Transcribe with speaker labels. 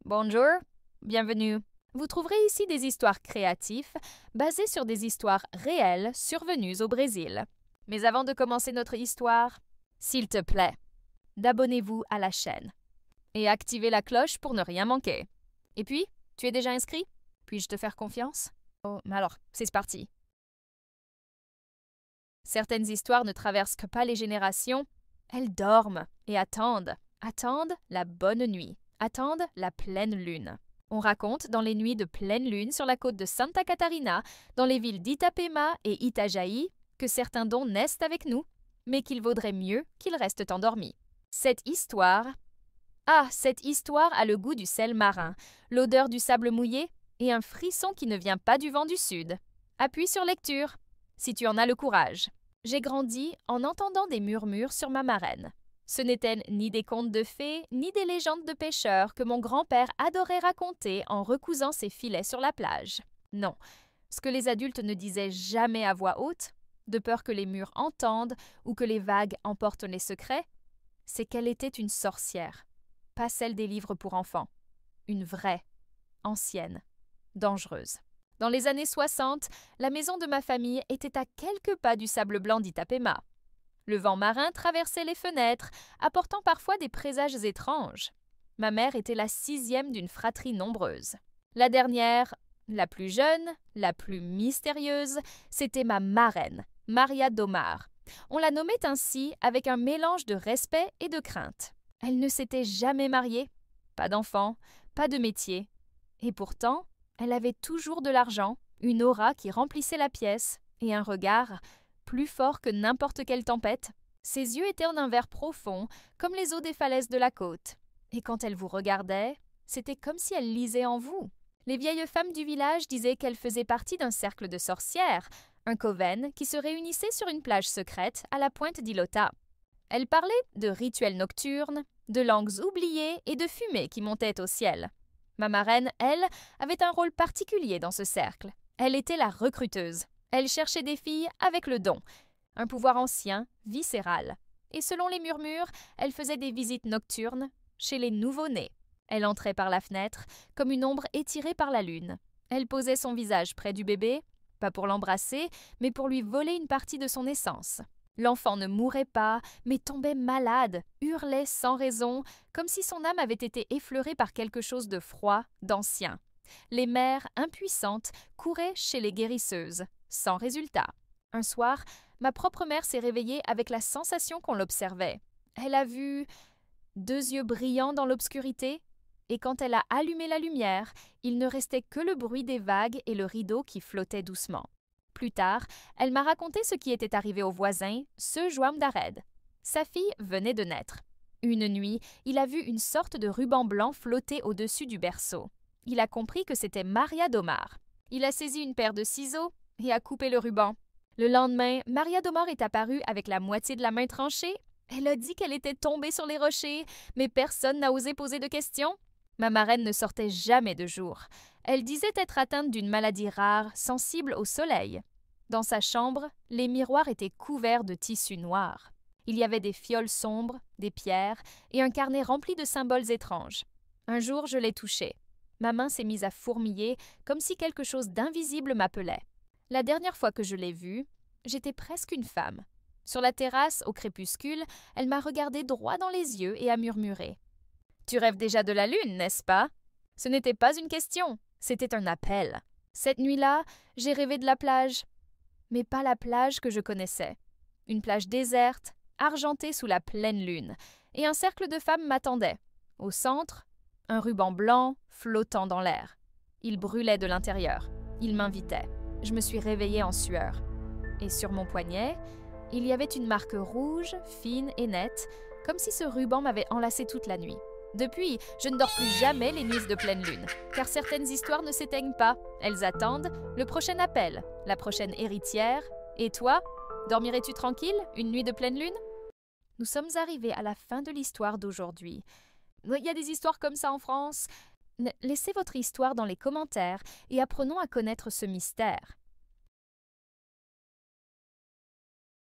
Speaker 1: Bonjour, bienvenue. Vous trouverez ici des histoires créatives basées sur des histoires réelles survenues au Brésil. Mais avant de commencer notre histoire, s'il te plaît, d'abonnez-vous à la chaîne et activez la cloche pour ne rien manquer. Et puis, tu es déjà inscrit? Puis-je te faire confiance? Oh, alors, c'est parti. Certaines histoires ne traversent que pas les générations. Elles dorment et attendent la bonne nuit, attendent la pleine lune. On raconte dans les nuits de pleine lune sur la côte de Santa Catarina, dans les villes d'Itapema et Itajaí, que certains dons naissent avec nous, mais qu'il vaudrait mieux qu'ils restent endormis. Cette histoire a le goût du sel marin, l'odeur du sable mouillé et un frisson qui ne vient pas du vent du sud. Appuie sur lecture, si tu en as le courage. J'ai grandi en entendant des murmures sur ma marraine. Ce n'étaient ni des contes de fées, ni des légendes de pêcheurs que mon grand-père adorait raconter en recousant ses filets sur la plage. Non, ce que les adultes ne disaient jamais à voix haute, de peur que les murs entendent ou que les vagues emportent les secrets, c'est qu'elle était une sorcière, pas celle des livres pour enfants, une vraie, ancienne, dangereuse. Dans les années 60, la maison de ma famille était à quelques pas du sable blanc d'Itapema. Le vent marin traversait les fenêtres, apportant parfois des présages étranges. Ma mère était la 6e d'une fratrie nombreuse. La dernière, la plus jeune, la plus mystérieuse, c'était ma marraine, Maria Domar. On la nommait ainsi avec un mélange de respect et de crainte. Elle ne s'était jamais mariée, pas d'enfant, pas de métier. Et pourtant, elle avait toujours de l'argent, une aura qui remplissait la pièce et un regard plus fort que n'importe quelle tempête. Ses yeux étaient en un vert profond, comme les eaux des falaises de la côte. Et quand elle vous regardait, c'était comme si elle lisait en vous. Les vieilles femmes du village disaient qu'elle faisait partie d'un cercle de sorcières, un coven qui se réunissait sur une plage secrète à la pointe d'Ilota. Elle parlait de rituels nocturnes, de langues oubliées et de fumée qui montait au ciel. Ma marraine, elle, avait un rôle particulier dans ce cercle. Elle était la recruteuse. Elle cherchait des filles avec le don, un pouvoir ancien, viscéral. Et selon les murmures, elle faisait des visites nocturnes chez les nouveau-nés. Elle entrait par la fenêtre, comme une ombre étirée par la lune. Elle posait son visage près du bébé, pas pour l'embrasser, mais pour lui voler une partie de son essence. L'enfant ne mourait pas, mais tombait malade, hurlait sans raison, comme si son âme avait été effleurée par quelque chose de froid, d'ancien. Les mères, impuissantes, couraient chez les guérisseuses, sans résultat. Un soir, ma propre mère s'est réveillée avec la sensation qu'on l'observait. Elle a vu 2 yeux brillants dans l'obscurité, et quand elle a allumé la lumière, il ne restait que le bruit des vagues et le rideau qui flottait doucement. Plus tard, elle m'a raconté ce qui était arrivé au voisin, ce Joam d'Ared. Sa fille venait de naître. Une nuit, il a vu une sorte de ruban blanc flotter au-dessus du berceau. Il a compris que c'était Maria Domar. Il a saisi une paire de ciseaux et a coupé le ruban. Le lendemain, Maria Domar est apparue avec la moitié de la main tranchée. Elle a dit qu'elle était tombée sur les rochers, mais personne n'a osé poser de questions. Ma marraine ne sortait jamais de jour. Elle disait être atteinte d'une maladie rare, sensible au soleil. Dans sa chambre, les miroirs étaient couverts de tissu noir. Il y avait des fioles sombres, des pierres et un carnet rempli de symboles étranges. Un jour, je l'ai touchée. Ma main s'est mise à fourmiller, comme si quelque chose d'invisible m'appelait. La dernière fois que je l'ai vue, j'étais presque une femme. Sur la terrasse, au crépuscule, elle m'a regardé droit dans les yeux et a murmuré. « Tu rêves déjà de la lune, n'est-ce pas ?» Ce n'était pas une question, c'était un appel. Cette nuit-là, j'ai rêvé de la plage, mais pas la plage que je connaissais. Une plage déserte, argentée sous la pleine lune, et un cercle de femmes m'attendait. Au centre, un ruban blanc flottant dans l'air. Il brûlait de l'intérieur. Il m'invitait. Je me suis réveillée en sueur. Et sur mon poignet, il y avait une marque rouge, fine et nette, comme si ce ruban m'avait enlacée toute la nuit. Depuis, je ne dors plus jamais les nuits de pleine lune, car certaines histoires ne s'éteignent pas. Elles attendent le prochain appel, la prochaine héritière. Et toi, dormirais-tu tranquille une nuit de pleine lune? Nous sommes arrivés à la fin de l'histoire d'aujourd'hui. Il y a des histoires comme ça en France. Laissez votre histoire dans les commentaires et apprenons à connaître ce mystère.